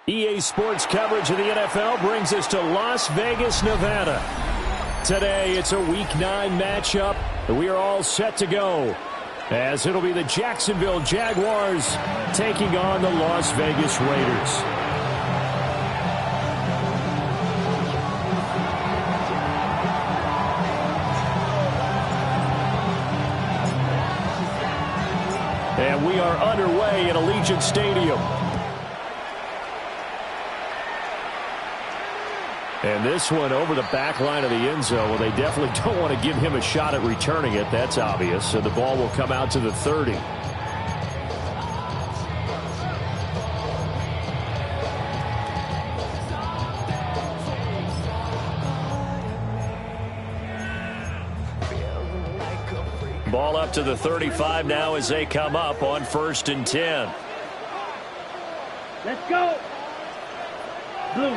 EA Sports coverage of the NFL brings us to Las Vegas, Nevada. Today, it's a Week 9 matchup, and we are all set to go, as it'll be the Jacksonville Jaguars taking on the Las Vegas Raiders. And we are underway at Allegiant Stadium. And this one over the back line of the end zone. Well, they definitely don't want to give him a shot at returning it. That's obvious. So the ball will come out to the 30. Ball up to the 35 now as they come up on 1st and 10. Let's go. Blue,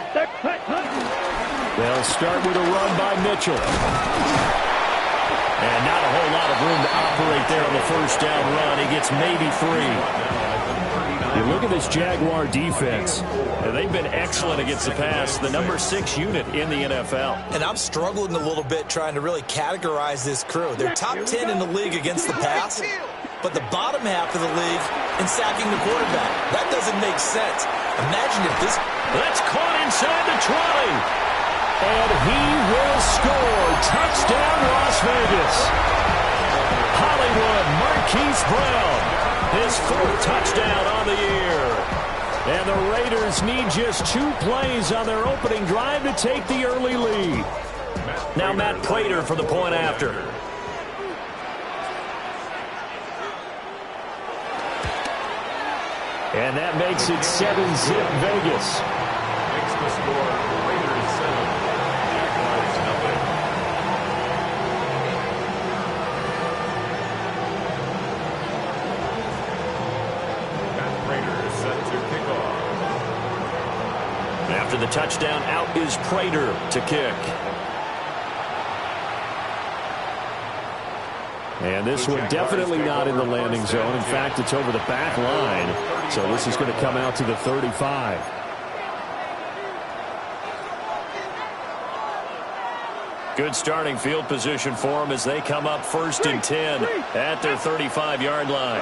They'll start with a run by Mitchell. And not a whole lot of room to operate there on the first down run. He gets maybe 3. You look at this Jaguar defense, and they've been excellent against the pass, the number 6 unit in the NFL. And I'm struggling a little bit trying to really categorize this crew. They're top 10 in the league against the pass, but the bottom half of the league in sacking the quarterback. That doesn't make sense. Imagine if this... That's caught inside the 20. And he will score. Touchdown, Las Vegas. Hollywood Marquise Brown, his 4th touchdown on the year. And the Raiders need just 2 plays on their opening drive to take the early lead. Now Matt Prater for the point after. And that makes it 7-zip Vegas. Makes the score Raiders 7, Jaguars nothing. Matt Prater is set to kick off. After the touchdown, out is Prater to kick. And this one definitely not in the landing zone. In fact, it's over the back line. So this is going to come out to the 35. Good starting field position for them as they come up 1st and 10 at their 35-yard line.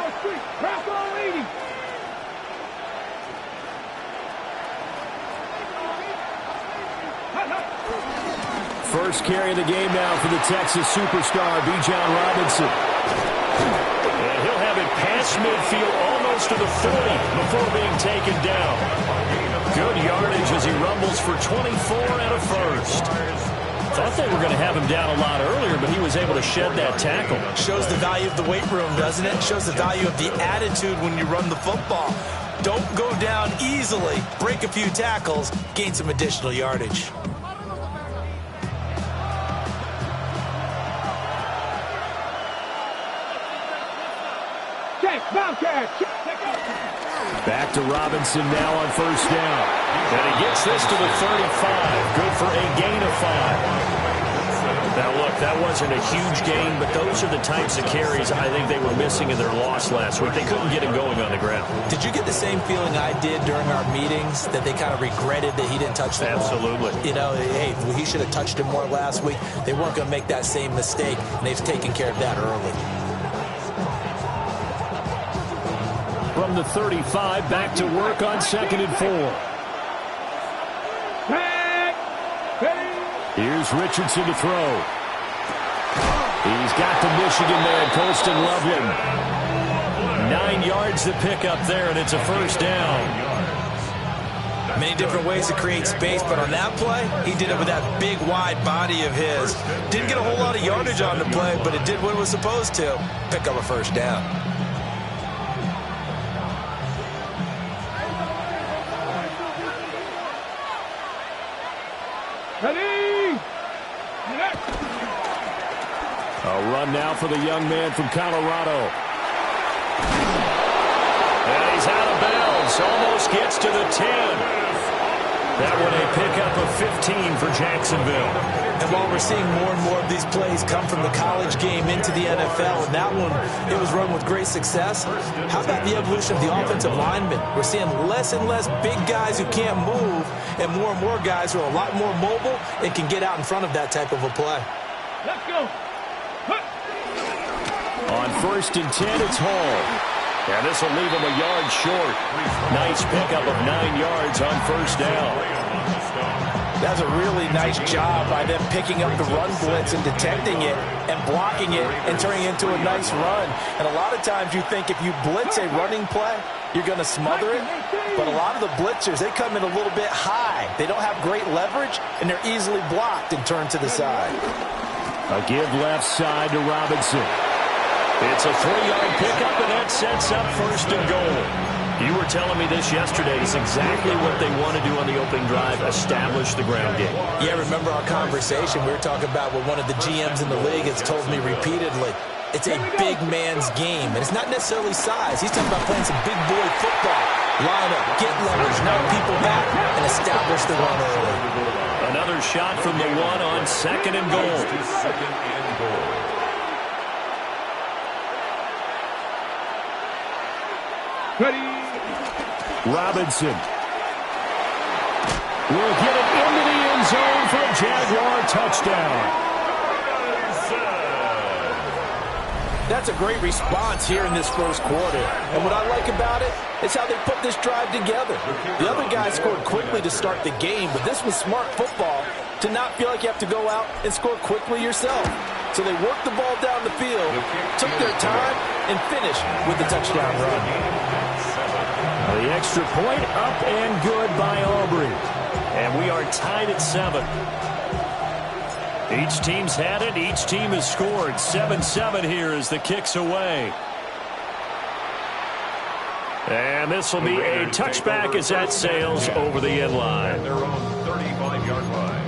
First carry of the game now for the Texas superstar, Bijan Robinson. And he'll have it past midfield almost to the 40 before being taken down. Good yardage as he rumbles for 24 and a first. Thought they were going to have him down a lot earlier, but he was able to shed that tackle. Shows the value of the weight room, doesn't it? Shows the value of the attitude when you run the football. Don't go down easily. Break a few tackles. Gain some additional yardage. Back to Robinson now on 1st down. And he gets this to the 35. Good for a gain of 5. Now, look, that wasn't a huge gain, but those are the types of carries I think they were missing in their loss last week. They couldn't get him going on the ground. Did you get the same feeling I did during our meetings, that they kind of regretted that he didn't touch the ball? Absolutely. You know, hey, he should have touched him more last week. They weren't going to make that same mistake, and they've taken care of that early. From the 35, back to work on 2nd and 4. Here's Richardson to throw. He's got the Michigan man, Colston Loveland. 9 yards to pick up there, and it's a 1st down. Many different ways to create space, but on that play, he did it with that big, wide body of his. Didn't get a whole lot of yardage on the play, but it did what it was supposed to. Pick up a 1st down. A run now for the young man from Colorado. And he's out of bounds. Almost gets to the 10. That one a pickup of 15 for Jacksonville. And while we're seeing more and more of these plays come from the college game into the NFL, and that one, it was run with great success, how about the evolution of the offensive linemen? We're seeing less and less big guys who can't move, and more guys who are a lot more mobile and can get out in front of that type of a play. Let's go. On 1st and 10, it's Hall. And this will leave him a yard short. Nice pickup of 9 yards on 1st down. That's a really nice job by them picking up the run blitz and detecting it and blocking it and turning it into a nice run. And a lot of times you think if you blitz a running play, you're going to smother it. But a lot of the blitzers, they come in a little bit high. They don't have great leverage, and they're easily blocked and turned to the side. A give left side to Robinson. It's a 3-yard pickup, and that sets up 1st and goal. You were telling me this yesterday. It's exactly what they want to do on the opening drive, establish the ground game. Yeah, remember our conversation? We were talking about what one of the GMs in the league has told me repeatedly. It's a big man's game, and it's not necessarily size. He's talking about playing some big boy football. Line up, get leverage, knock people back, and establish the run early. Another shot from the 1 on 2nd and goal. Ready. Robinson will get it into the end zone for a Jaguar touchdown. That's a great response here in this first quarter. And what I like about it is how they put this drive together. The other guys scored quickly to start the game, but this was smart football to not feel like you have to go out and score quickly yourself. So they worked the ball down the field, took their time, and finished with the touchdown run. The extra point up and good by Aubrey. And we are tied at 7. Each team's had it. Each team has scored. 7-7 here as the kick's away. And this will be a touchback as that sails over the end line. Their own 35-yard line.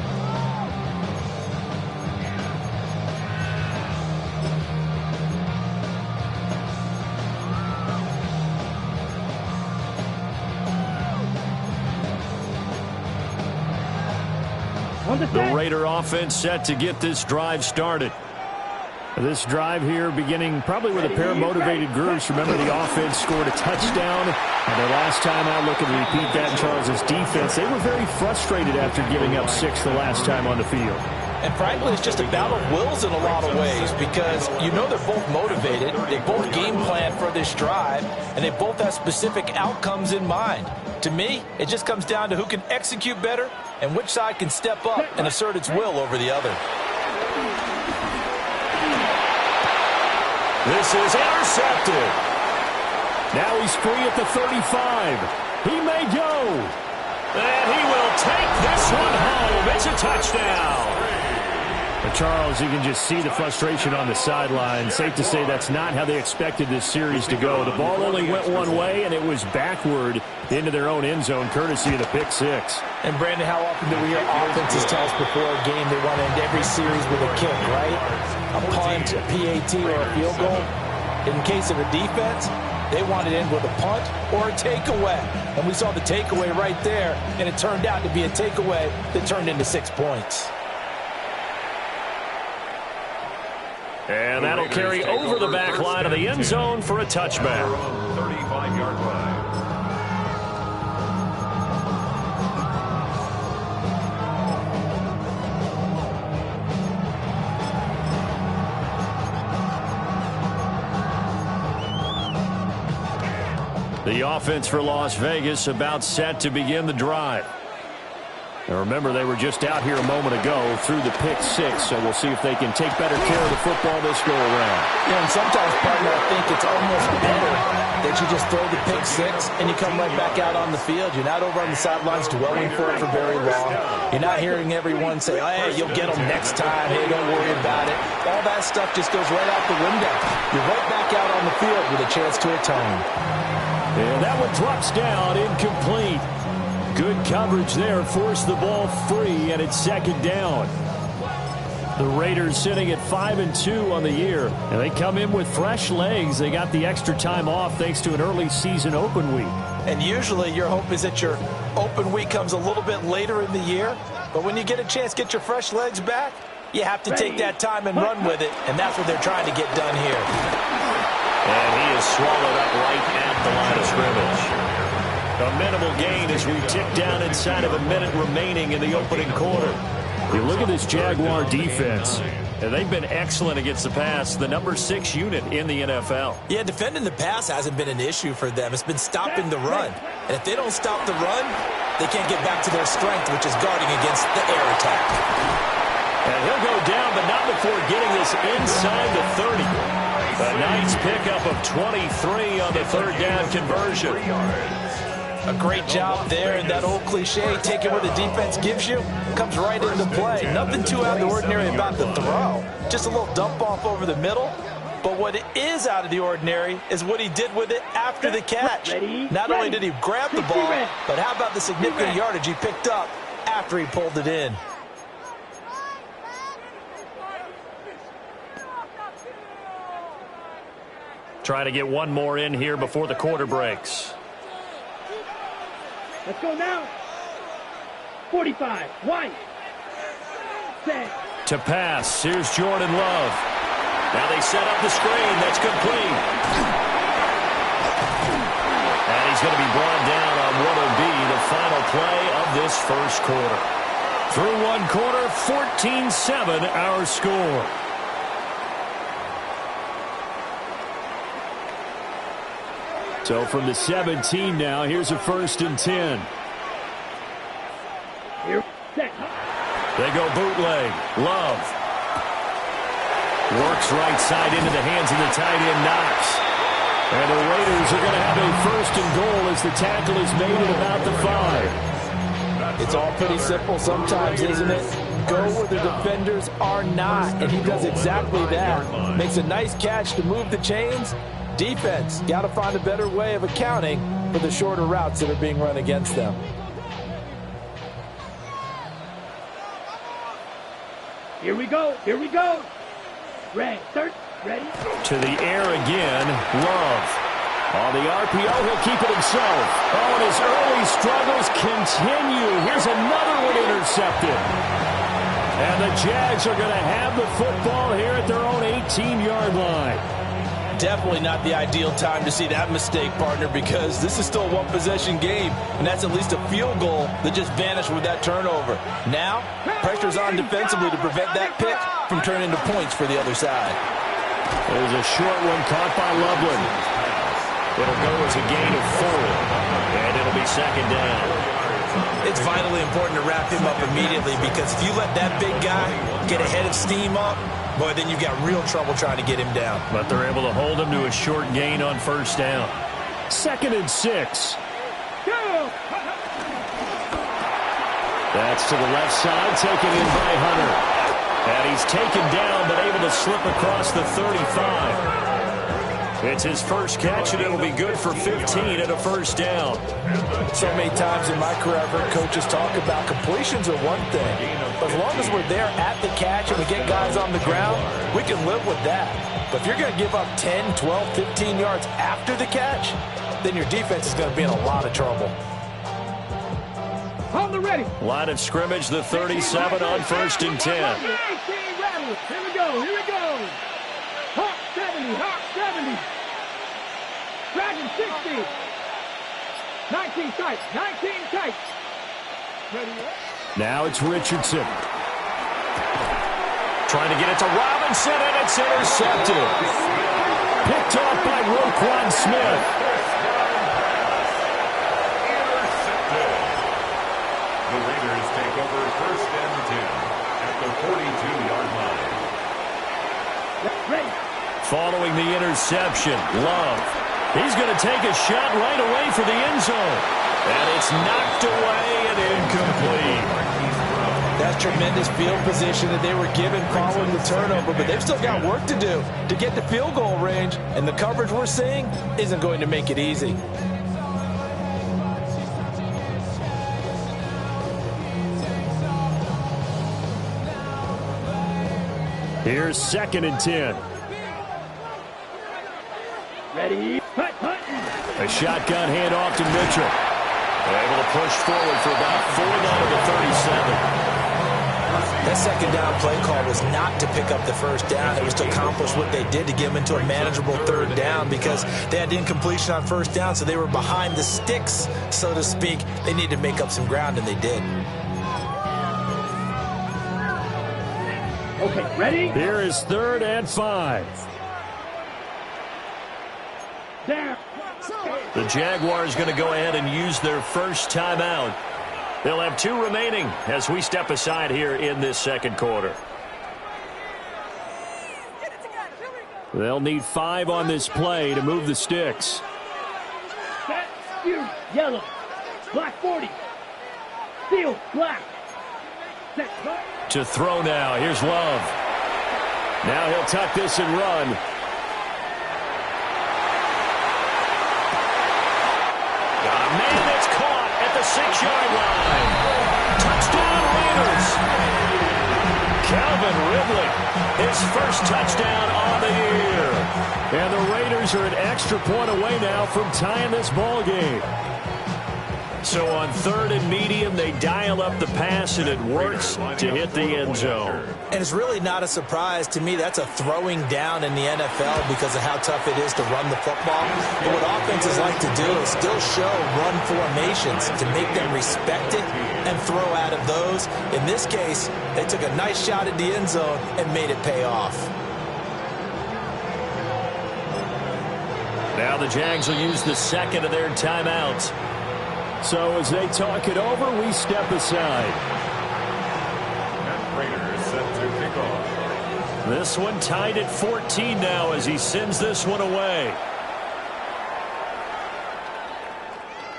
The Raider offense set to get this drive started. This drive here beginning probably with a pair of motivated groups. Remember, the offense scored a touchdown. And their last time out, looking to repeat that in Charles' defense. They were very frustrated after giving up 6 the last time on the field. And frankly, it's just a battle of wills in a lot of ways because you know they're both motivated. They both game plan for this drive, and they both have specific outcomes in mind. To me, it just comes down to who can execute better and which side can step up and assert its will over the other. This is intercepted. Now he's free at the 35. He may go. And he will take this one home. It's a touchdown. But Charles, you can just see the frustration on the sideline. Safe to say that's not how they expected this series to go. The ball only went one way, and it was backward into their own end zone, courtesy of the pick 6. And, Brandon, how often do we hear offenses tell us before a game they want to end every series with a kick, right? A punt, a PAT, or a field goal. In case of a defense, they want to end with a punt or a takeaway. And we saw the takeaway right there, and it turned out to be a takeaway that turned into 6 points. And that'll carry over the back line of the end zone for a touchback. 35-yard line. The offense for Las Vegas about set to begin the drive. Now remember, they were just out here a moment ago through the pick 6, so we'll see if they can take better care of the football this go-around. Yeah, and sometimes, partner, I think it's almost better that you just throw the pick 6 and you come right back out on the field. You're not over on the sidelines dwelling for it for very long. You're not hearing everyone say, oh, hey, you'll get them next time. Hey, don't worry about it. All that stuff just goes right out the window. You're right back out on the field with a chance to atone. And that one drops down, incomplete. Good coverage there, forced the ball free, and it's 2nd down. The Raiders sitting at 5-2 on the year, and they come in with fresh legs. They got the extra time off thanks to an early season open week. And usually your hope is that your open week comes a little bit later in the year, but when you get a chance to get your fresh legs back, you have to take that time and run with it, and that's what they're trying to get done here. And he is swallowed up right at the line of scrimmage. A minimal gain as we tick down inside of a minute remaining in the opening quarter. You look at this Jaguar defense, and they've been excellent against the pass, the number 6 unit in the NFL. Yeah, defending the pass hasn't been an issue for them. It's been stopping the run. And if they don't stop the run, they can't get back to their strength, which is guarding against the air attack. And he'll go down, but not before getting this inside the 30. A nice pickup of 23 on the third down conversion. A great job there, and that old cliche, taking what the defense gives you, comes right into play. Nothing too out of the ordinary about the throw. Just a little dump off over the middle. But what is out of the ordinary is what he did with it after the catch. Not only did he grab the ball, but how about the significant yardage he picked up after he pulled it in. Trying to get one more in here before the quarter breaks. Let's go now. 45. White. Set. To pass. Here's Jordan Love. Now they set up the screen. That's complete. And he's going to be brought down on what will be the final play of this first quarter. Through one quarter, 14-7 our score. So from the 17 now, here's a 1st and 10. Here. Set. They go bootleg. Love. Works right side into the hands of the tight end, Knox. And the Raiders are going to have a 1st and goal as the tackle is made at about the 5. It's all pretty simple sometimes, isn't it? Go where the defenders are not, and he does exactly that. Makes a nice catch to move the chains. Defense, got to find a better way of accounting for the shorter routes that are being run against them. Here we go. Here we go. Ready. Third. Ready. To the air again. Love. On the RPO, he'll keep it himself. Oh, and his early struggles continue. Here's another one intercepted. And the Jags are going to have the football here at their own 18-yard line. Definitely not the ideal time to see that mistake, partner, because this is still a one-possession game, and that's at least a field goal that just vanished with that turnover. Now, pressure's on defensively to prevent that pick from turning into points for the other side. There's a short one caught by Loveland. It'll go as a gain of 4, and it'll be 2nd down. It's vitally important to wrap him up immediately, because if you let that big guy get a head of steam up, boy, then you've got real trouble trying to get him down. But they're able to hold him to a short gain on 1st down. 2nd and 6. Go! That's to the left side, taken in by Hunter. And he's taken down, but able to slip across the 35. It's his first catch, and it'll be good for 15 at a 1st down. So many times in my career, I've heard coaches talk about completions are one thing. But as long as we're there at the catch and we get guys on the ground, we can live with that. But if you're going to give up 10, 12, 15 yards after the catch, then your defense is going to be in a lot of trouble. Hold the ready. Line of scrimmage, the 37 on 1st and 10. 18 rattle. Here we go. Here we go. Hawk 70. Hawk 70. Dragon 60. 19 tight. 19 tight. Ready. Now it's Richardson. Trying to get it to Robinson, and it's intercepted. Picked off by Roquan Smith. The Raiders take over 1st and 10 at the 42-yard line. Ready. Following the interception, Love. He's going to take a shot right away for the end zone. And it's knocked away and incomplete. That's tremendous field position that they were given following the turnover, but they've still got work to do to get to field goal range, and the coverage we're seeing isn't going to make it easy. Here's 2nd and 10. Ready? Hut, hut. A shotgun handoff to Mitchell. They're able to push forward for about 4 down to the 37. That second down play call was not to pick up the first down. It was to accomplish what they did to get them into a manageable 3rd down because they had incompletion on 1st down, so they were behind the sticks, so to speak. They needed to make up some ground, and they did. Okay, ready? Here is 3rd and 5. Down. The Jaguars going to go ahead and use their first timeout. They'll have 2 remaining as we step aside here in this 2nd quarter. They'll need 5 on this play to move the sticks. Set, you, yellow, black 40, field, black. Set, black. To throw now. Here's Love. Now he'll tuck this and run. A man that's caught at the 6-yard line. Touchdown Raiders. Calvin Ridley, his first touchdown on the year. And the Raiders are an extra point away now from tying this ball game. So on 3rd and medium, they dial up the pass, and it works to hit the end zone. And it's really not a surprise to me. That's a throwing down in the NFL because of how tough it is to run the football. But what offenses like to do is still show run formations to make them respect it and throw out of those. In this case, they took a nice shot at the end zone and made it pay off. Now the Jags will use the 2nd of their timeouts. So as they talk it over, we step aside. And Raiders set to kick off. This one tied at 14 now as he sends this one away.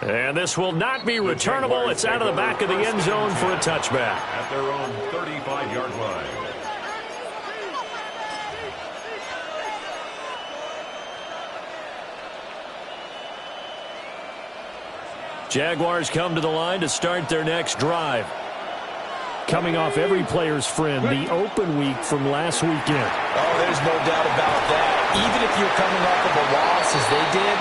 And this will not be returnable. It's out of the back of the end zone for a touchback. At their own 35-yard line. Jaguars come to the line to start their next drive. Coming off every player's friend, the open week from last weekend. Oh, there's no doubt about that. Even if you're coming off of a loss as they did,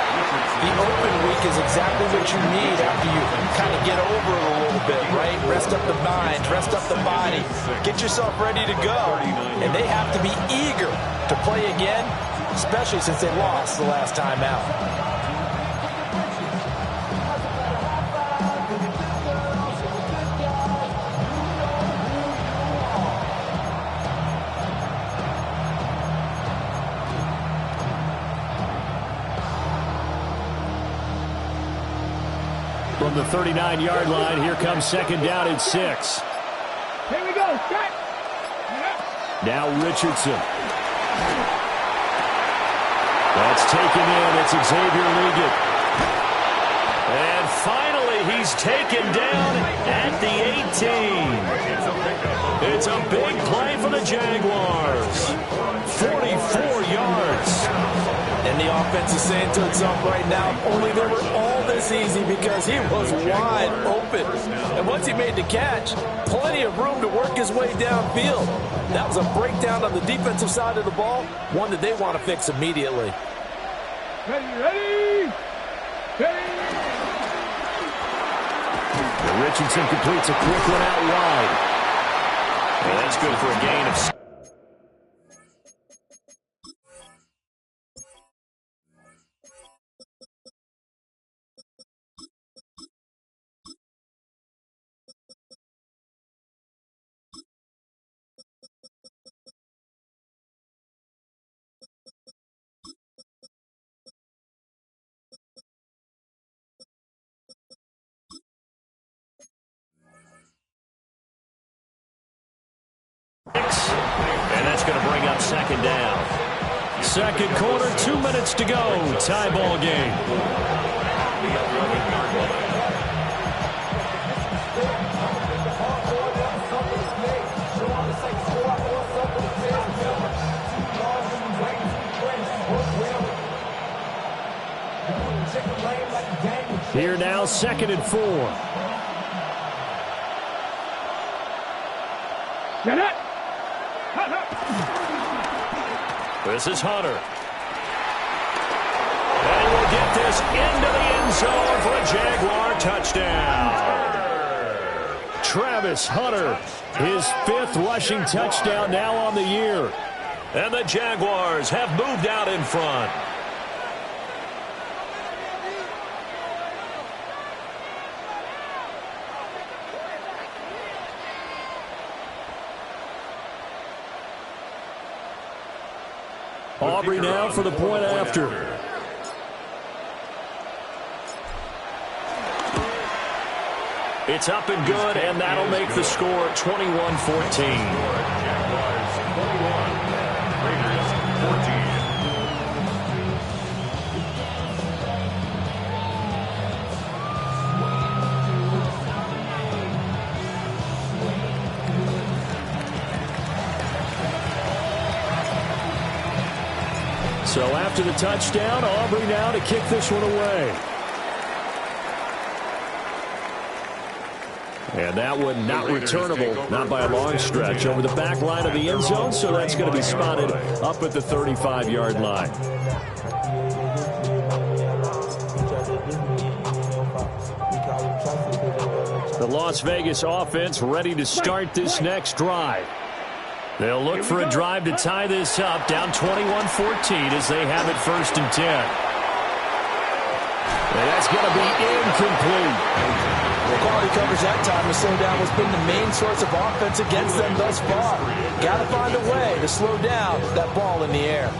the open week is exactly what you need after you kind of get over it a little bit, right? Rest up the mind, rest up the body, get yourself ready to go. And they have to be eager to play again, especially since they lost the last time out. From the 39-yard line, here comes 2nd down and 6. Here we go, set. Now Richardson. That's taken in. It's Xavier Legette. And finally, he's taken down at the 18. It's a big play for the Jaguars. 44 yards. And the offense is saying to itself right now, only they were all this easy because he was wide open. And once he made the catch, plenty of room to work his way downfield. That was a breakdown on the defensive side of the ball, one that they want to fix immediately. Ready? Richardson completes a quick one out wide. And that's good for a gain of 6. And that's going to bring up 2nd down. 2nd quarter, 2 minutes to go. Tie ball game. Here now, 2nd and 4. Get it. This is Hunter. And he will get this into the end zone for a Jaguar touchdown. Travis Hunter, his 5th rushing touchdown now on the year. And the Jaguars have moved out in front. Aubrey now for the point after. It's up and good, and that'll make the score 21-14. Jaguars 21, Raiders 14. So after the touchdown, Aubrey now to kick this one away. And that one not returnable, not by a long stretch, over the back line of the end zone, so that's going to be spotted up at the 35-yard line. The Las Vegas offense ready to start this next drive. They'll look for a drive to tie this up, down 21-14 as they have it 1st and 10. And that's going to be incomplete. The quality coverage that time to slow down has been the main source of offense against them thus far. Got to find a way to slow down that ball in the air.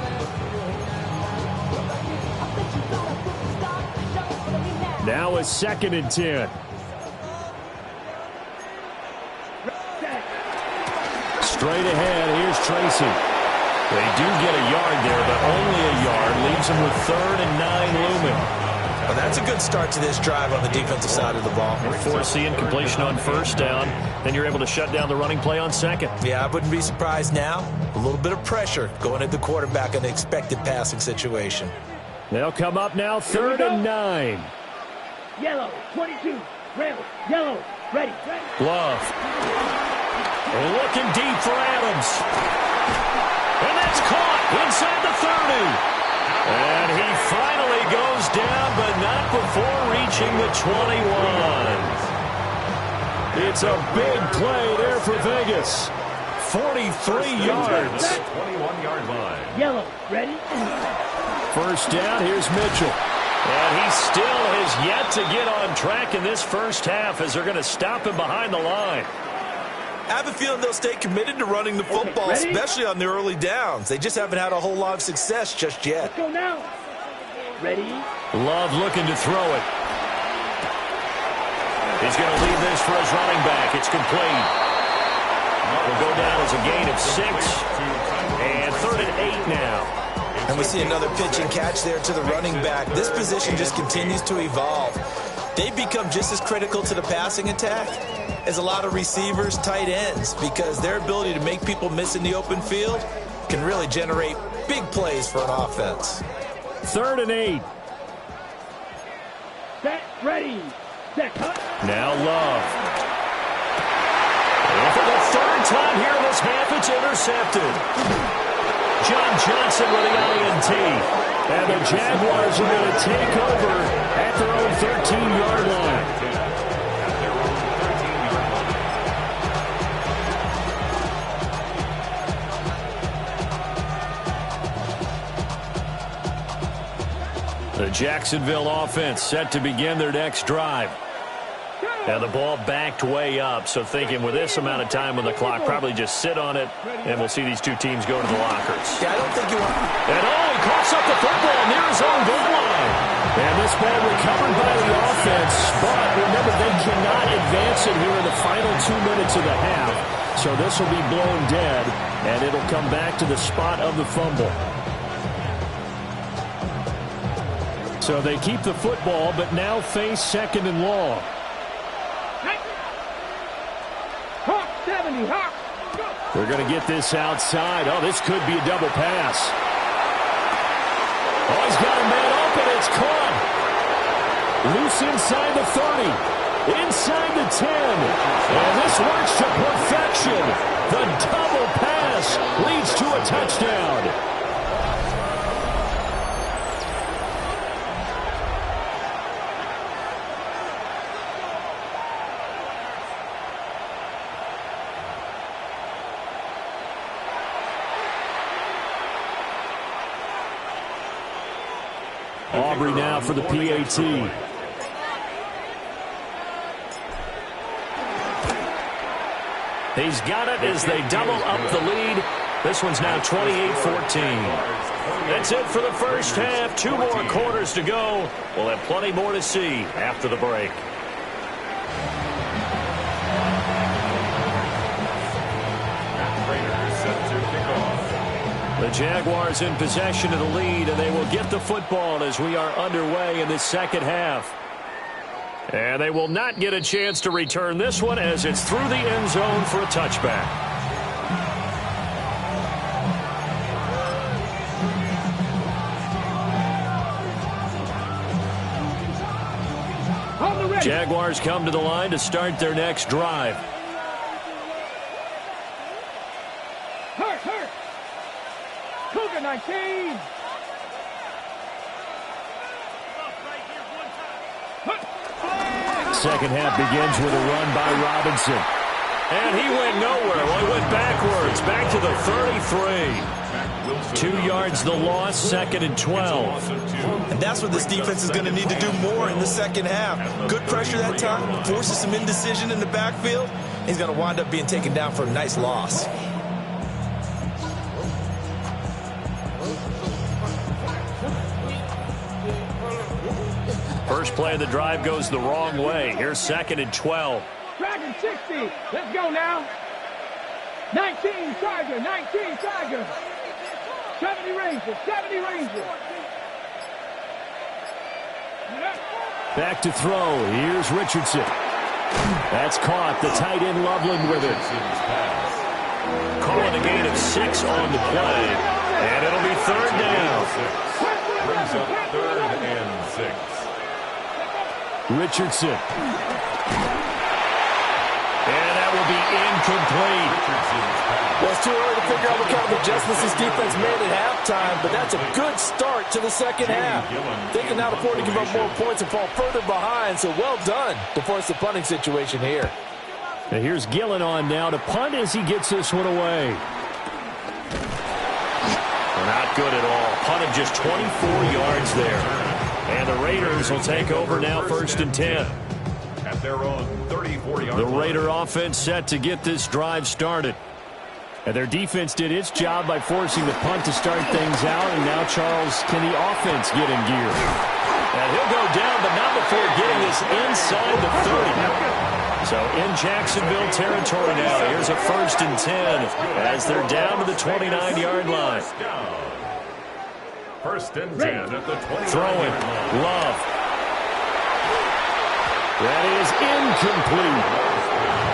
Now a 2nd and 10. Straight ahead, here's Tracy. They do get a yard there, but only a yard. Leaves them with 3rd and 9 looming. Well, that's a good start to this drive on the defensive side of the ball. Forcing completion on 1st down. Then you're able to shut down the running play on 2nd. Yeah, I wouldn't be surprised now. A little bit of pressure going at the quarterback in an expected passing situation. They'll come up now 3rd and 9. Yellow, 22. Rebel, yellow, ready. Glove. And looking deep for Adams. And that's caught inside the 30. And he finally goes down, but not before reaching the 21. It's a big play there for Vegas. 43 yards. 21-yard line. Yellow, ready. 1st down, here's Mitchell. And he still has yet to get on track in this 1st half as they're going to stop him behind the line. I have a feeling they'll stay committed to running the football, especially on the early downs. They just haven't had a whole lot of success just yet. Let's go now. Ready. Love looking to throw it. He's going to leave this for his running back. It's complete. Will go down as a gain of 6. And 3rd and 8 now. And we see another pitch and catch there to the running back. This position just continues to evolve. They've become just as critical to the passing attack as a lot of receivers, tight ends, because their ability to make people miss in the open field can really generate big plays for an offense. 3rd and 8. Set, ready. Set, cut. Now Love. And for the 3rd time here in this half, it's intercepted. John Johnson with the INT. And the Jaguars are going to take over at their own 13-yard line. The Jacksonville offense set to begin their next drive. Now the ball backed way up, so thinking with this amount of time on the clock, probably just sit on it, and we'll see these two teams go to the lockers. Yeah, I don't think you want... And he coughs up the football near his own goal line. And this ball recovered by the offense, but remember, they cannot advance it here in the final 2 minutes of the half, so this will be blown dead, and it'll come back to the spot of the fumble. So they keep the football, but now face 2nd and long. Hawk, 70, Hawk. They're going to get this outside. Oh, this could be a double pass. Oh, he's got a man open. It's caught. Loose inside the 30. Inside the 10. And this works to perfection. The double pass leads to a touchdown. Aubrey now for the PAT. He's got it as they double up the lead. This one's now 28-14. That's it for the first half. 2 more quarters to go. We'll have plenty more to see after the break. The Jaguars in possession of the lead, and they will get the football as we are underway in the second half. And they will not get a chance to return this one as it's through the end zone for a touchback. Jaguars come to the line to start their next drive. Hurt. Cougar 19. Second half begins with a run by Robinson. And he went nowhere. Well, he went backwards, back to the 33. 2 yards the loss, 2nd and 12. And that's what this defense is going to need to do more in the second half. Good pressure that time, forces some indecision in the backfield. He's going to wind up being taken down for a nice loss. First play of the drive goes the wrong way. Here's 2nd and 12. Dragon 60. Let's go now. 19 Tiger. 19 Tiger. 70 Rangers. 70 Rangers. Back to throw. Here's Richardson. That's caught. The tight end Loveland with it. Calling a gain of 6 on the play. And it'll be 3rd down. Brings up 3rd and 6. Richardson. And that will be incomplete. Well, it's too early to figure out what kind of adjustments this defense made at halftime, but that's a good start to the second half. They can now afford to give up more points and fall further behind, so well done to force the punting situation here. Now here's Gillen on now to punt as he gets this one away. Not good at all. Punted just 24 yards there. And the Raiders will take over now, 1st and 10. At their own 34-yard The line. Raider offense set to get this drive started. And their defense did its job by forcing the punt to start things out. And now, Charles, can the offense get in gear? And he'll go down, but not before getting this inside the 30. So in Jacksonville territory now. Here's a 1st and 10 as they're down to the 29-yard line. 1st and 10 at the 29. Throwing. Love. That is incomplete.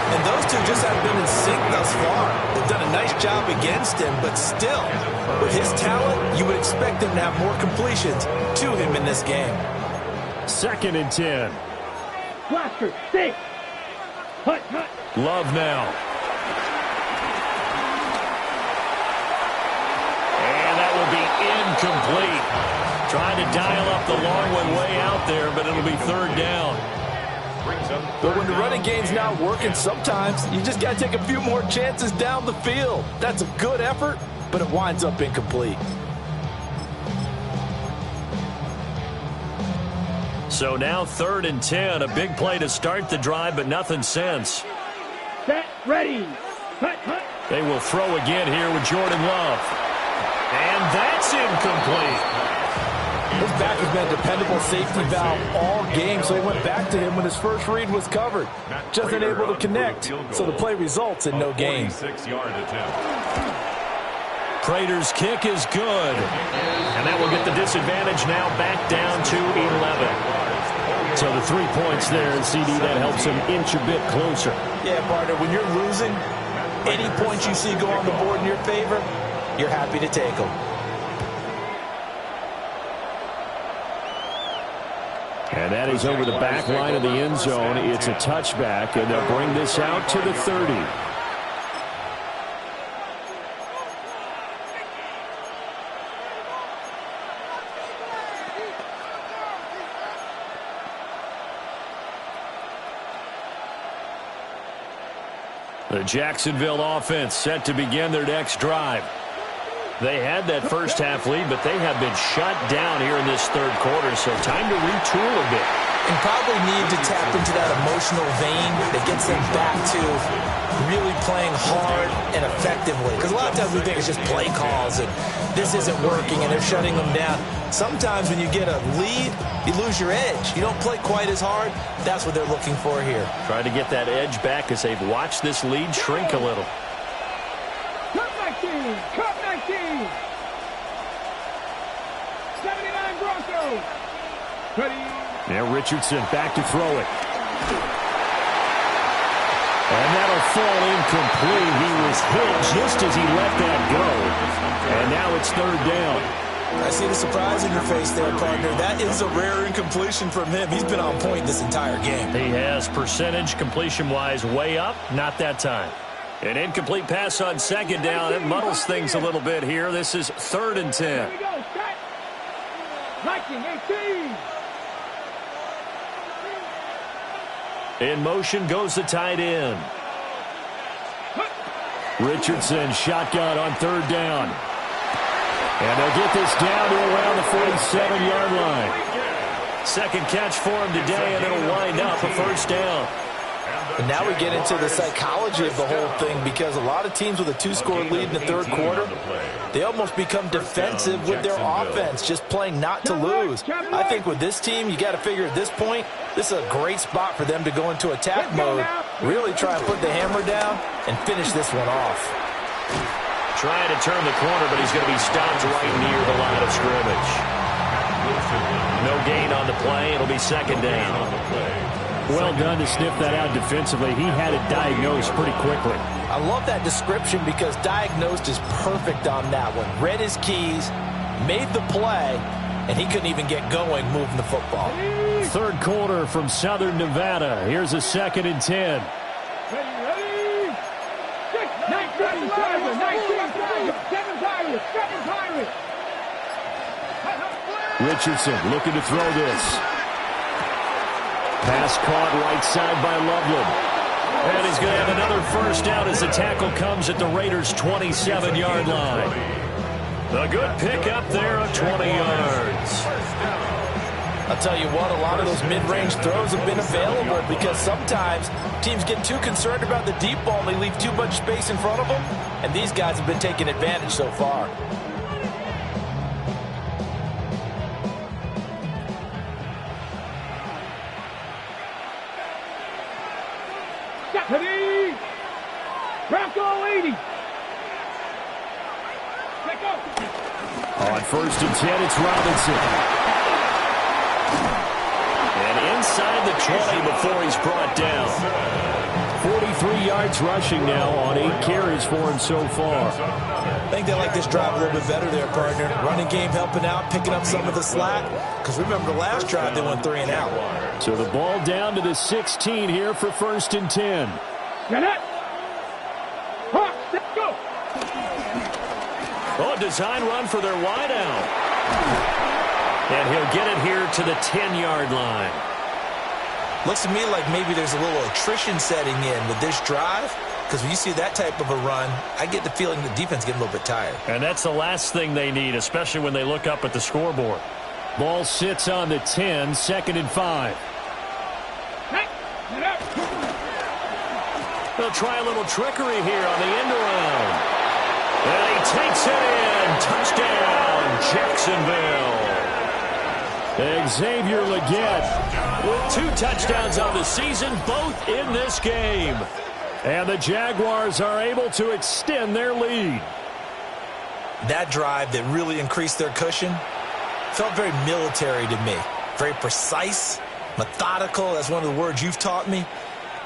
And those two just haven't been in sync thus far. They've done a nice job against him, but still, with his talent, you would expect him to have more completions to him in this game. 2nd and 10. Blaster, 6. Hut. Love now. And that will be incomplete. Trying to dial up the long one way out there, but it'll be 3rd down. But when the running game's not working, sometimes you just got to take a few more chances down the field. That's a good effort, but it winds up incomplete. So now 3rd and 10. A big play to start the drive, but nothing since. Set, ready. Hut. They will throw again here with Jordan Love. And that's incomplete. His back has been a dependable safety valve all game, so he went back to him when his first read was covered. Just unable to connect, so the play results in no gain. 46-yard attempt. Prater's kick is good. And that will get the disadvantage now back down to 11. So the 3 points there, and CD, that helps him inch a bit closer. Yeah, partner, when you're losing, any points you see go on the board in your favor, you're happy to take them. And that is over the back line of the end zone. It's a touchback, and they'll bring this out to the 30. The Jacksonville offense set to begin their next drive. They had that first half lead, but they have been shut down here in this third quarter, so time to retool a bit. And probably need to tap into that emotional vein that gets them back to really playing hard and effectively. Because a lot of times we think it's just play calls and this isn't working and they're shutting them down. Sometimes when you get a lead, you lose your edge. You don't play quite as hard. That's what they're looking for here. Try to get that edge back as they've watched this lead shrink a little. Cut 19! Cut 19! 79 Broncos! Ready? Now Richardson back to throw it. And that'll fall incomplete. He was hit just as he let that go. And now it's third down. I see the surprise in your face there, partner. That is a rare incompletion from him. He's been on point this entire game. He has percentage completion-wise way up. Not that time. An incomplete pass on second down. It muddles things a little bit here. This is 3rd and 10. Here we go, set! 19-18! In motion goes the tight end. Richardson shotgun on 3rd down. And they'll get this down to around the 47-yard line. Second catch for him today, and it'll wind up a first down. And now we get into the psychology of the whole thing, because a lot of teams with a 2-score lead in the third quarter, they almost become defensive with their offense, just playing not to lose. I think with this team, you got to figure at this point, this is a great spot for them to go into attack mode, really try and put the hammer down and finish this one off. Trying to turn the corner, but he's going to be stopped right near the line of scrimmage. No gain on the play. It'll be second down. Well done to sniff that out defensively. He had it diagnosed pretty quickly. I love that description because diagnosed is perfect on that one. Read his keys, made the play, and he couldn't even get going moving the football. Third quarter from Southern Nevada. Here's a 2nd and 10. Ready? 19 Tigers! 19 Tigers! 7 Tigers! 7 Tigers! Richardson looking to throw this. Pass caught right side by Loveland. And he's going to have another first down as the tackle comes at the Raiders' 27-yard line. A good pickup there of 20 yards. I'll tell you what, a lot of those mid-range throws have been available because sometimes teams get too concerned about the deep ball and they leave too much space in front of them, and these guys have been taking advantage so far. Ready? Bronco 80! Let go! On 1st and 10, it's Robinson. And inside the 20 before he's brought down. 43 yards rushing now on 8 carries for him so far. I think they like this drive a little bit better there, partner. Running game helping out, picking up some of the slack. Because remember, the last drive they went 3 and out. So the ball down to the 16 here for 1st and 10. Get it! Hawk, let's go! Oh, design run for their wideout. And he'll get it here to the 10-yard line. Looks to me like maybe there's a little attrition setting in with this drive. Because when you see that type of a run, I get the feeling the defense getting a little bit tired. And that's the last thing they need, especially when they look up at the scoreboard. Ball sits on the 10, 2nd and 5. They'll try a little trickery here on the end around. And he takes it in. Touchdown, Jacksonville. Xavier Legette with 2 touchdowns on the season, both in this game. And the Jaguars are able to extend their lead. That drive that really increased their cushion felt very military to me. Very precise, methodical, that's one of the words you've taught me.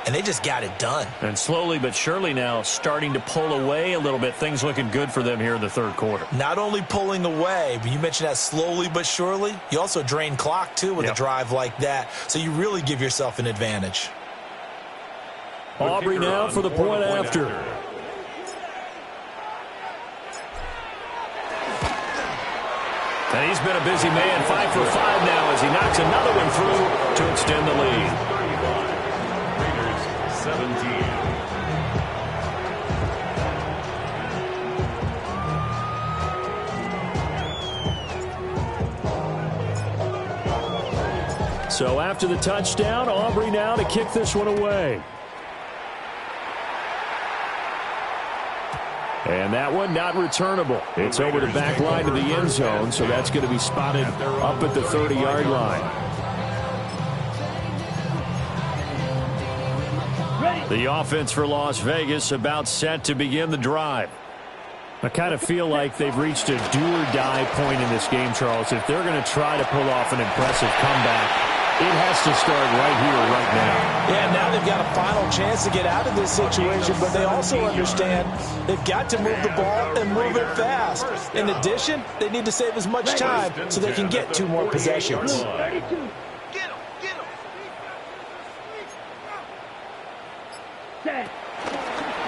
And they just got it done. And slowly but surely now starting to pull away a little bit. Things looking good for them here in the third quarter. Not only pulling away, but you mentioned that slowly but surely. You also drain clock, too, with a drive like that. So you really give yourself an advantage. Aubrey now for the point after. And he's been a busy man, 5 for 5 now as he knocks another one through to extend the lead. Raiders 17. So after the touchdown, Aubrey now to kick this one away. And that one not returnable. It's over the back line to the end zone, so that's going to be spotted up at the 30-yard line. The offense for Las Vegas about set to begin the drive. I kind of feel like they've reached a do-or-die point in this game, Charles. If they're going to try to pull off an impressive comeback, it has to start right here, right now. Yeah, now they've got a final chance to get out of this situation, but they also understand they've got to move the ball and move it fast. In addition, they need to save as much time so they can get 2 more possessions. 32.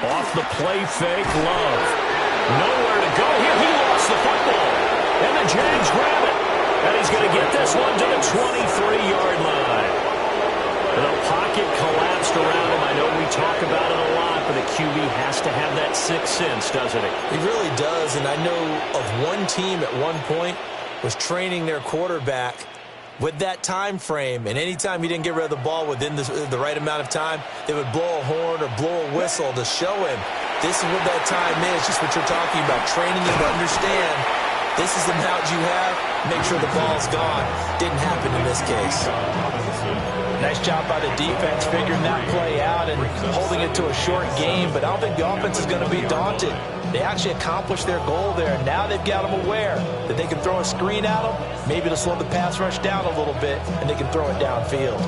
Off the play fake, Love. Nowhere to go here. He lost the football. And the Jags grab it. And he's going to get this one to the 23-yard line. The pocket collapsed around him. I know we talk about it a lot, but a QB has to have that sixth sense, doesn't it? He really does, and I know of one team at one point was training their quarterback with that time frame, and anytime he didn't get rid of the ball within the right amount of time, they would blow a horn or blow a whistle to show him this is what that time is, just what you're talking about, training him to understand this is the amount you have, make sure the ball's gone. Didn't happen in this case. Nice job by the defense figuring that play out and holding it to a short game, but I don't think the offense is going to be daunted. They actually accomplished their goal there. Now they've got them aware that they can throw a screen at them, maybe to slow the pass rush down a little bit, and they can throw it downfield.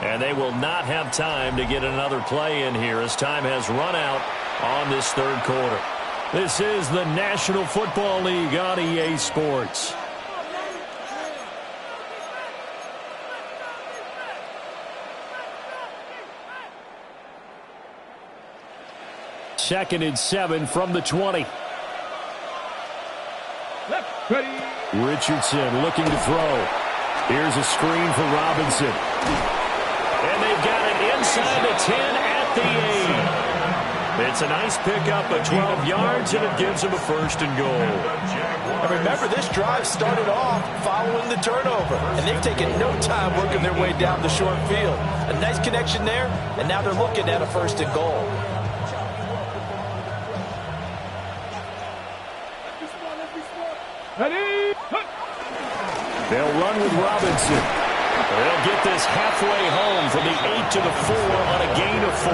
And they will not have time to get another play in here as time has run out on this third quarter. This is the National Football League on EA Sports. Second and 7 from the 20. Left, ready. Richardson looking to throw. Here's a screen for Robinson. And they've got it inside the 10 at the 8. It's a nice pickup of 12 yards, and it gives them a first and goal. And remember, this drive started off following the turnover, and they've taken no time working their way down the short field. A nice connection there, and now they're looking at a first and goal. Ready. They'll run with Robinson. They'll get this halfway home from the 8 to the 4 on a gain of 4.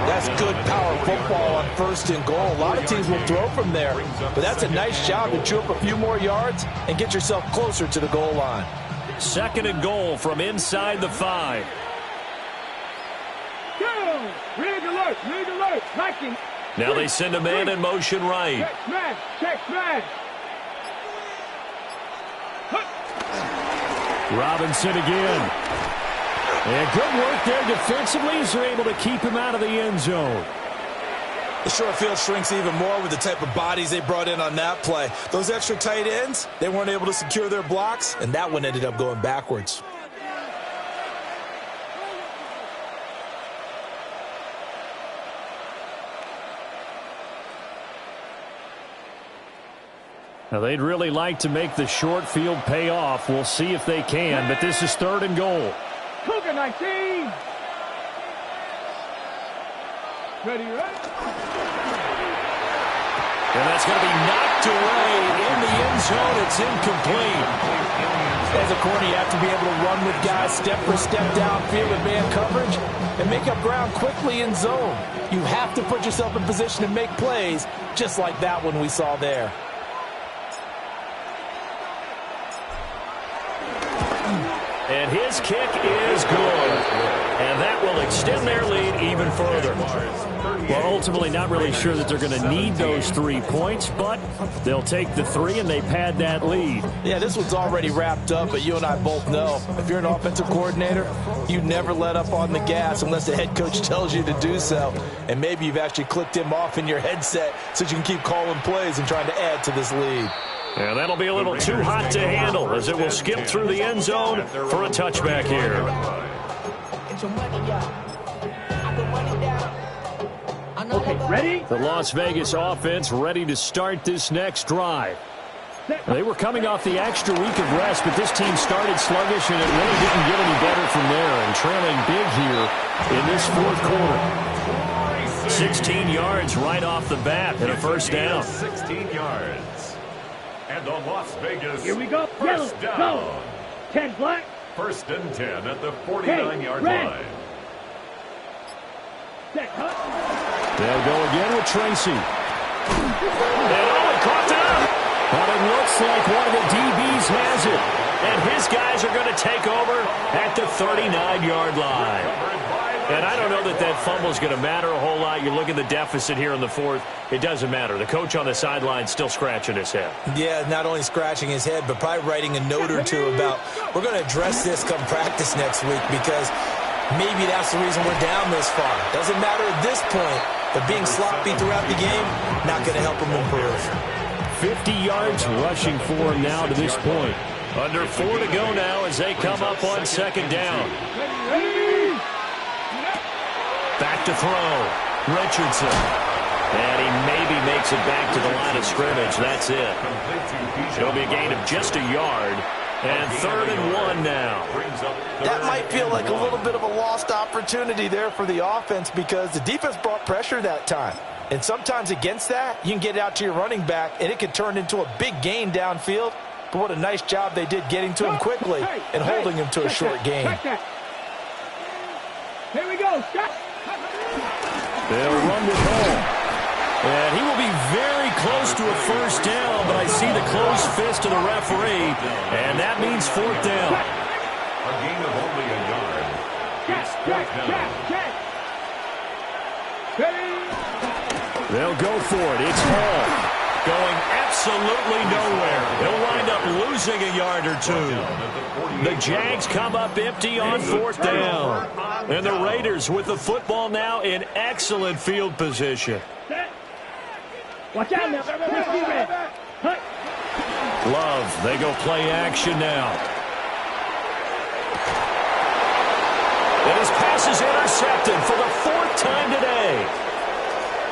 That's good power football on first and goal. A lot of teams will throw from there, but that's a nice job to chew up a few more yards and get yourself closer to the goal line. Second and goal from inside the 5. Go. Rig alert, Liking. Now they send a man in motion right. Check man. Robinson again. And good work there defensively as they're able to keep him out of the end zone. The short field shrinks even more with the type of bodies they brought in on that play. Those extra tight ends, they weren't able to secure their blocks, and that one ended up going backwards. Now, they'd really like to make the short field pay off. We'll see if they can, but this is third and goal. Cougar 19. Ready. And that's going to be knocked away in the end zone. It's incomplete. As a corner, you have to be able to run with guys step for step downfield with man coverage and make up ground quickly in zone. You have to put yourself in position to make plays, just like that one we saw there. And his kick is good. And that will extend their lead even further. Well, ultimately not really sure that they're going to need those 3 points, but they'll take the 3 and they pad that lead. Yeah, this one's already wrapped up, but you and I both know if you're an offensive coordinator, you never let up on the gas unless the head coach tells you to do so. And maybe you've actually clicked him off in your headset so you can keep calling plays and trying to add to this lead. And that'll be a little too hot to handle as it will skip through the end zone for a touchback here. Ready? The Las Vegas offense ready to start this next drive. They were coming off the extra week of rest, but this team started sluggish, and it really didn't get any better from there, and trailing big here in this fourth quarter. 16 yards right off the bat and a first down. 16 yards. And the Las Vegas Here we go. first Yellow. down. Go. 10 black. First and 10 at the 49-yard red. line. Set. Hut. They'll go again with Tracy. And he caught it up. But it looks like one of the DBs has it. And his guys are going to take over at the 39-yard line. And I don't know that that fumble is going to matter a whole lot. You look at the deficit here in the fourth. It doesn't matter. The coach on the sideline still scratching his head. Yeah, not only scratching his head, but probably writing a note or two about we're going to address this come practice next week because maybe that's the reason we're down this far. Doesn't matter at this point, but being sloppy throughout the game, not going to help him improve. 50 yards rushing for him now to this point. Under 4 to go now as they come up on second down. Back to throw. Richardson. And he maybe makes it back to the line of scrimmage. That's it. It'll be a gain of just a yard. And 3rd and 1 now. That might feel like a little bit of a lost opportunity there for the offense because the defense brought pressure that time. And sometimes against that, you can get it out to your running back, and it could turn into a big gain downfield. But what a nice job they did getting to him quickly and holding him to a short gain. Here we go. They'll run with Hall. And he will be very close to a first down, but I see the closed fist of the referee, and that means 4th down. A gain of only a yard. It's 4th down. They'll go for it. It's Hall. Going absolutely nowhere. He'll wind up losing a yard or two. The Jags come up empty on 4th down. And the Raiders with the football now in excellent field position. Watch out now. Love, they go play action now. And his pass is intercepted for the 4th time today.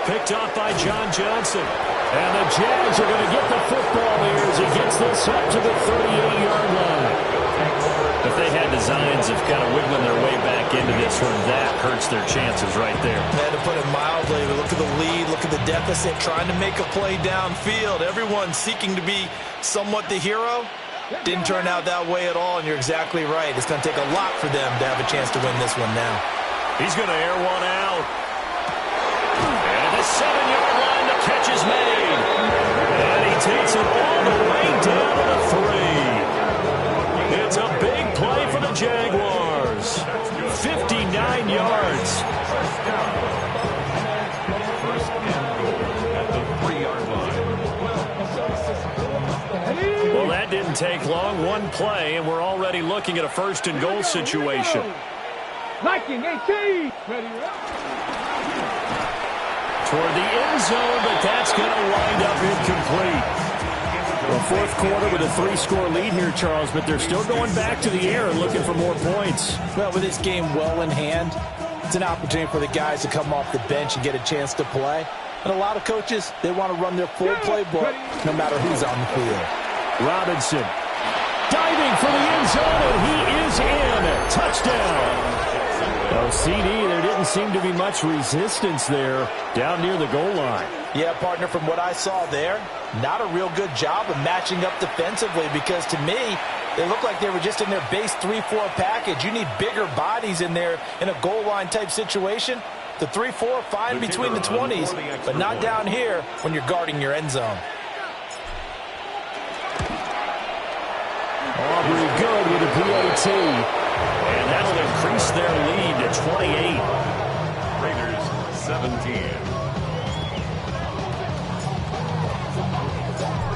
Picked off by John Johnson. And the Jags are going to get the football here as he gets this up to the 38-yard line. If they had designs of kind of wiggling their way back into this one, that hurts their chances right there. Had to put it mildly. Look at the lead. Look at the deficit. Trying to make a play downfield. Everyone seeking to be somewhat the hero. Didn't turn out that way at all, and you're exactly right. It's going to take a lot for them to have a chance to win this one now. He's going to air one out. And the 7-yard line, the catch is made. And he takes it all the way down to the 3. It's a big play for the Jaguars. 59 yards. First and goal at the 3-yard line. Well, that didn't take long. One play, and we're already looking at a 1st and goal situation. Viking 18. Toward the end zone, but that's going to wind up incomplete. Well, 4th quarter with a 3-score lead here, Charles, but they're still going back to the air and looking for more points. Well, with this game well in hand, it's an opportunity for the guys to come off the bench and get a chance to play. And a lot of coaches, they want to run their full playbook no matter who's on the field. Robinson diving for the end zone, and he is in. Touchdown. Oh, CD, there didn't seem to be much resistance there down near the goal line. Yeah, partner, from what I saw there, not a real good job of matching up defensively because to me, they looked like they were just in their base 3-4 package. You need bigger bodies in there in a goal line type situation. The 3-4, fine between the 20s, but not down here when you're guarding your end zone. Aubrey good with a PAT. And that'll increase their lead to 28. Raiders 17.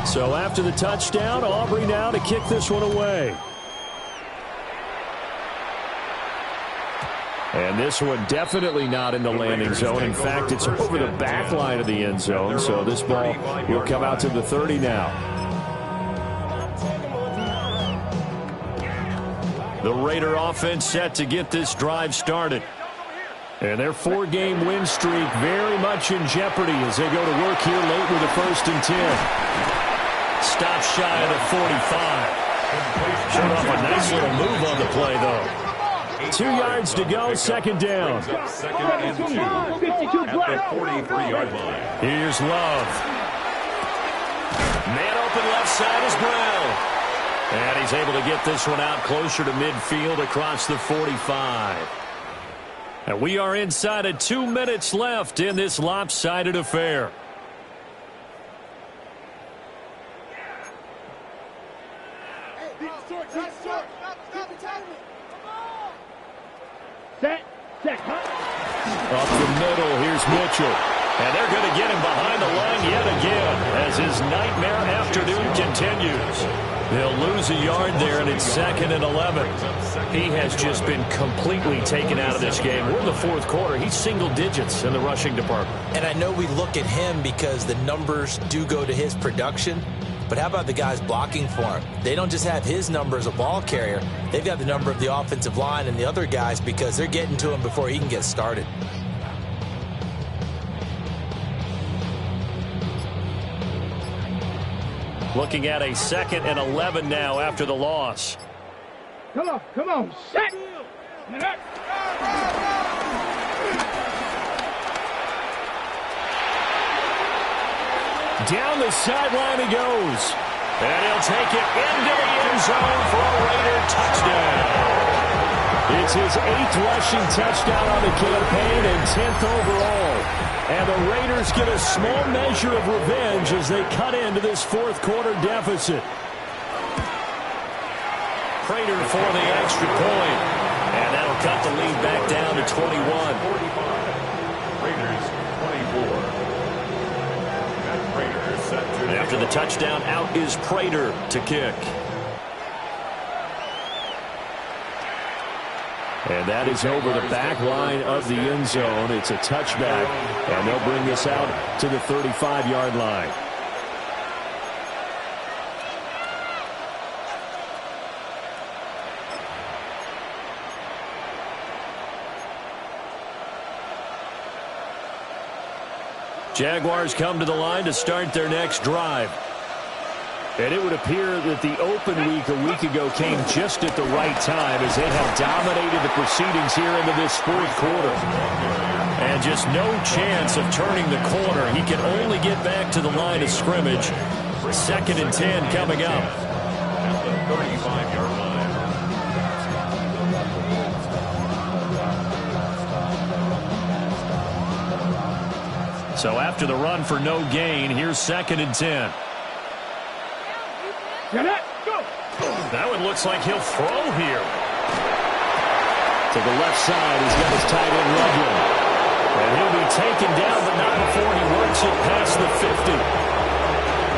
So after the touchdown, Aubrey now to kick this one away. And this one definitely not in the landing zone. In fact, it's over the back line of the end zone. So this ball will come out to the 30 now. The Raider offense set to get this drive started. And their 4-game win streak very much in jeopardy as they go to work here late with a 1st and 10. Stop shy of the 45. Showed off a nice little move on the play, though. 2 yards to go, 2nd down. Second and 2 at the 43-yard line. Here's Love. Man open left side is Brown. And he's able to get this one out closer to midfield across the 45. And we are inside of 2 minutes left in this lopsided affair. Set. Up the middle, here's Mitchell. And they're going to get him behind the line yet again as his nightmare afternoon continues. They'll lose a yard there, and it's 2nd and 11. He has just been completely taken out of this game. We're in the 4th quarter. He's single digits in the rushing department. And I know we look at him because the numbers do go to his production. But how about the guys blocking for him? They don't just have his number as a ball carrier. They've got the number of the offensive line and the other guys because they're getting to him before he can get started. Looking at a 2nd and 11 now after the loss. Come on. Set. Down the sideline he goes. And he'll take it into the end zone for a Raider touchdown. It's his 8th rushing touchdown on the campaign and 10th overall. And the Raiders get a small measure of revenge as they cut into this 4th quarter deficit. Prater for the extra point. And that'll cut the lead back down to 21. 45. Raiders 24. And Prater set to After the touchdown, out is Prater to kick. And that is over the back line of the end zone. It's a touchback, and they'll bring this out to the 35-yard line. Jaguars come to the line to start their next drive. And it would appear that the open week a week ago came just at the right time as they have dominated the proceedings here into this 4th quarter. And just no chance of turning the corner. He can only get back to the line of scrimmage. 2nd and 10 coming up. at the 35-yard line. So after the run for no gain, here's 2nd and 10. That one looks like he'll throw here. To the left side, he's got his tight end Loveland. And he'll be taken down, but not before he works it past the 50.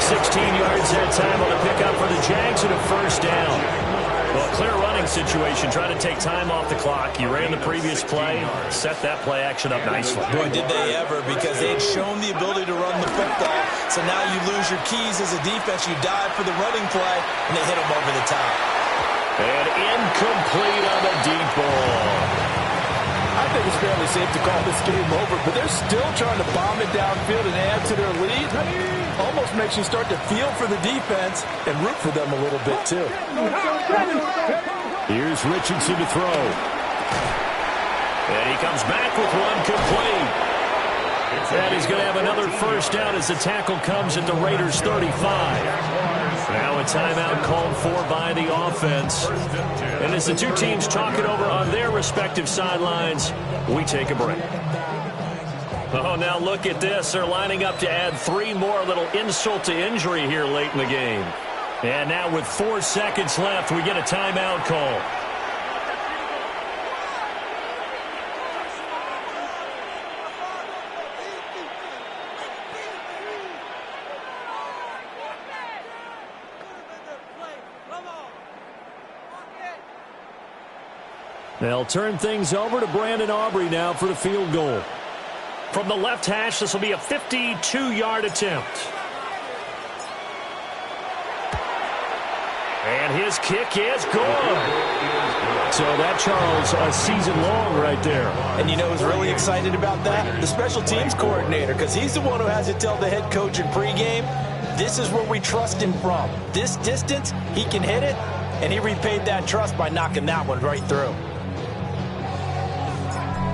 16 yards that time on the pickup for the Jags and a first down. Well, clear running situation, trying to take time off the clock. You ran the previous play, set that play action up nicely. Boy, did they ever, because they had shown the ability to run the football. So now you lose your keys as a defense. You dive for the running play, and they hit them over the top. And incomplete on the deep ball. I think it's fairly safe to call this game over, but they're still trying to bomb it downfield and add to their lead. Almost makes you start to feel for the defense and root for them a little bit, too. Here's Richardson to throw. And he comes back with one complete. And he's going to have another first down as the tackle comes at the Raiders' 35. Now a timeout called for by the offense. And as the two teams talk it over on their respective sidelines, we take a break. Oh, now look at this. They're lining up to add 3 more, little insult to injury here late in the game. And now with 4 seconds left, we get a timeout call. They'll turn things over to Brandon Aubrey now for the field goal. From the left hash, this will be a 52-yard attempt. And his kick is good. So that, Charles, a season long right there. And you know who's really excited about that? The special teams coordinator, because he's the one who has to tell the head coach in pregame, this is where we trust him from. This distance, he can hit it, and he repaid that trust by knocking that one right through.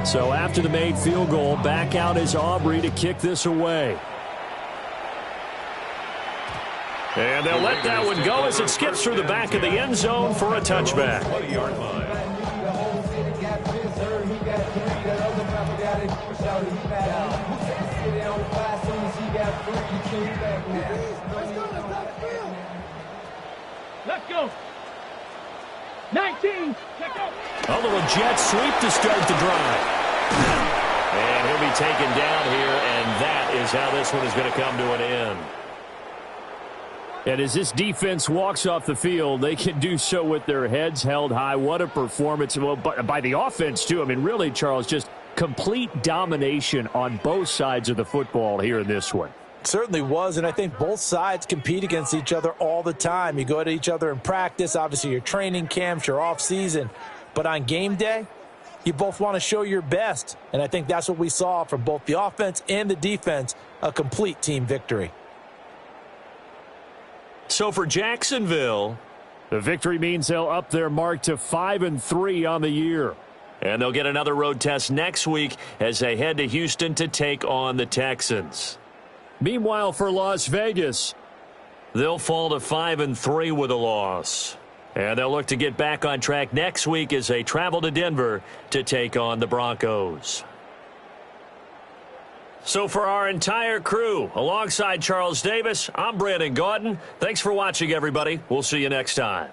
So after the made field goal, back out is Aubrey to kick this away. And they'll let that one go as it skips through the back of the end zone for a touchback. 20-yard line. Let's go. 19. Check out. A little jet sweep to start the drive. And he'll be taken down here, and that is how this one is going to come to an end. And as this defense walks off the field, they can do so with their heads held high. What a performance. Well, by the offense, too. I mean, really, Charles, just complete domination on both sides of the football here in this one. Certainly was, and I think both sides compete against each other all the time. You go at each other in practice, obviously your training camps, your off-season. But on game day, you both want to show your best. And I think that's what we saw from both the offense and the defense, a complete team victory. So for Jacksonville, the victory means they'll up their mark to 5-3 on the year. And they'll get another road test next week as they head to Houston to take on the Texans. Meanwhile, for Las Vegas, they'll fall to 5-3 with a loss. And they'll look to get back on track next week as they travel to Denver to take on the Broncos. So for our entire crew, alongside Charles Davis, I'm Brandon Gaudin. Thanks for watching, everybody. We'll see you next time.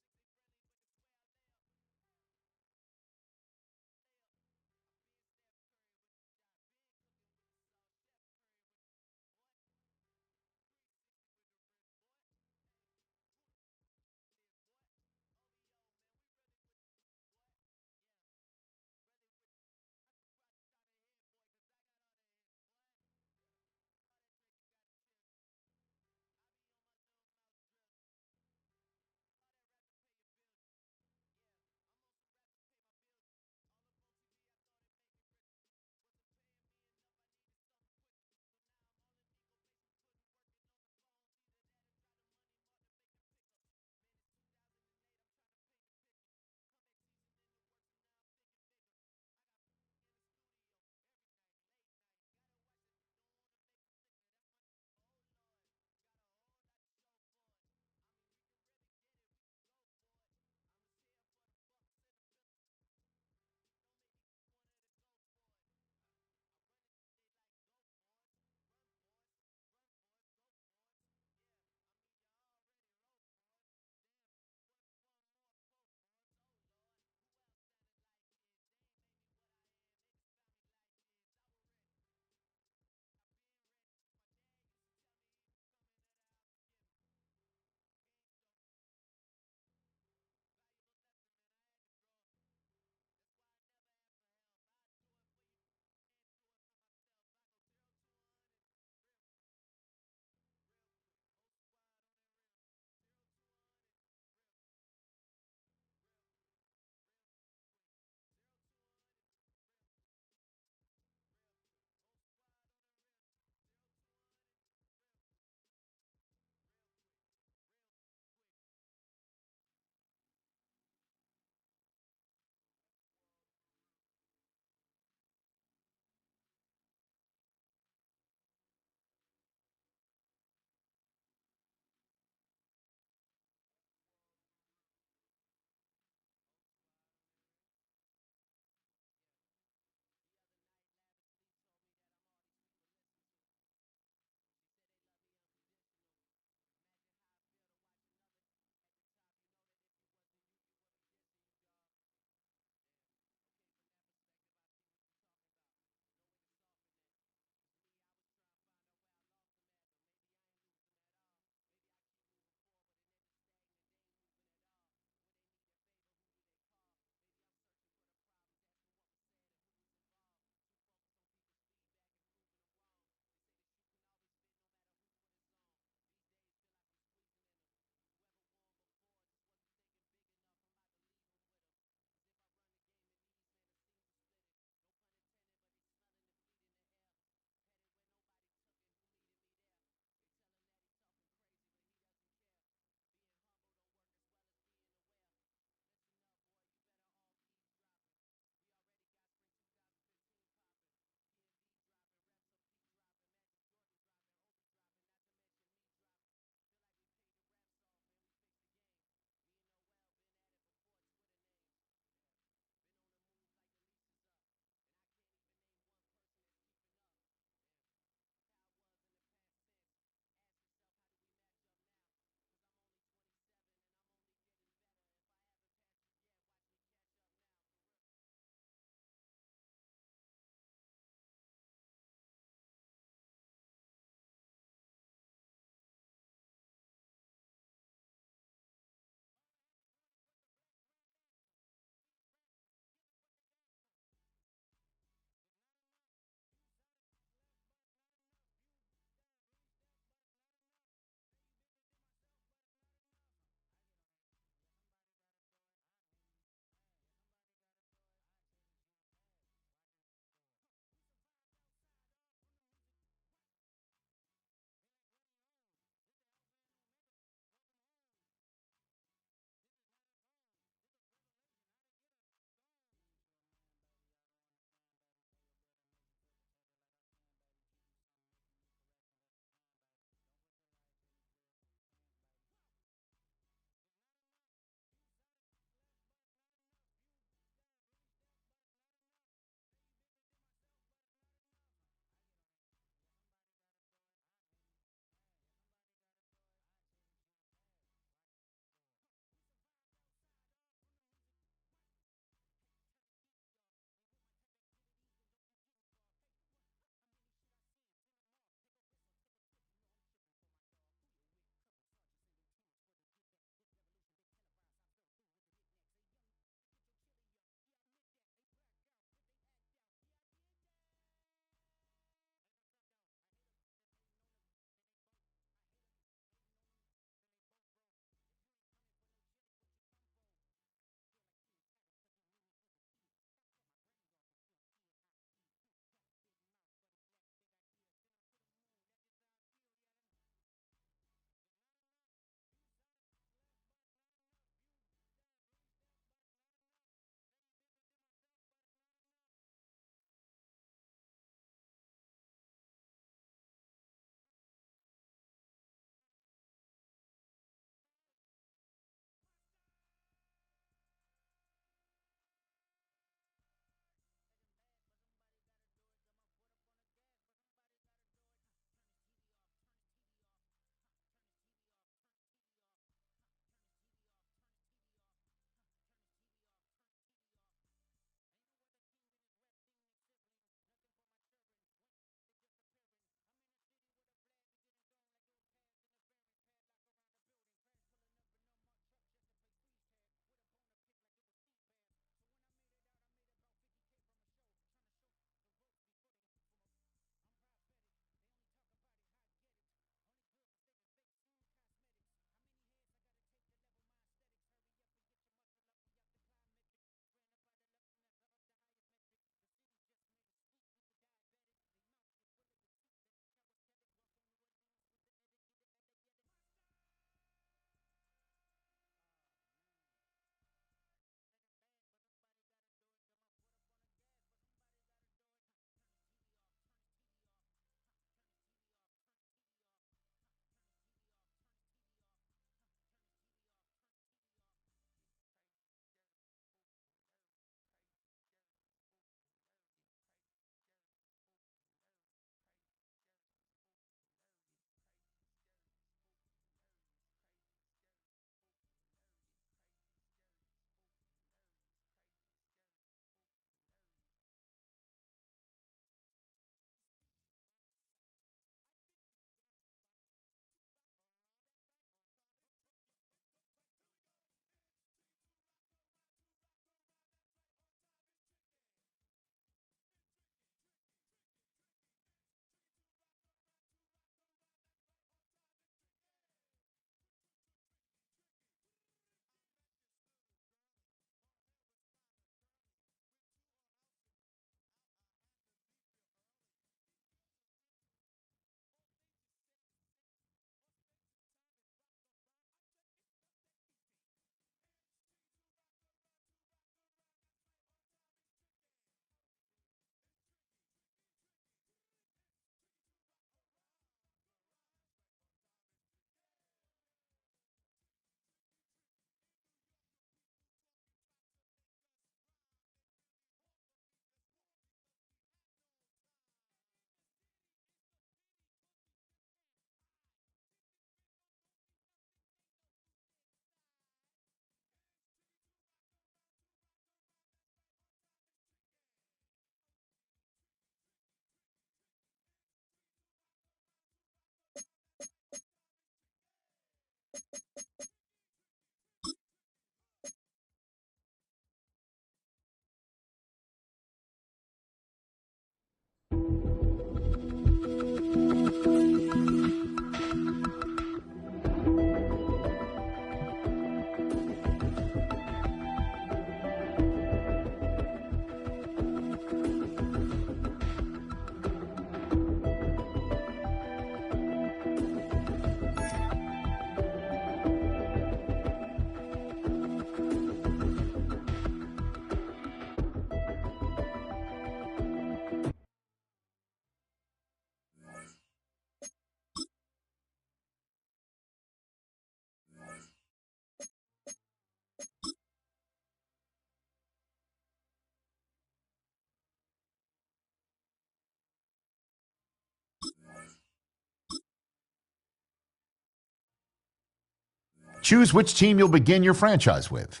Choose which team you'll begin your franchise with.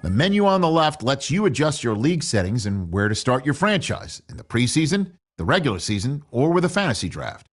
The menu on the left lets you adjust your league settings and where to start your franchise in the preseason, the regular season, or with a fantasy draft.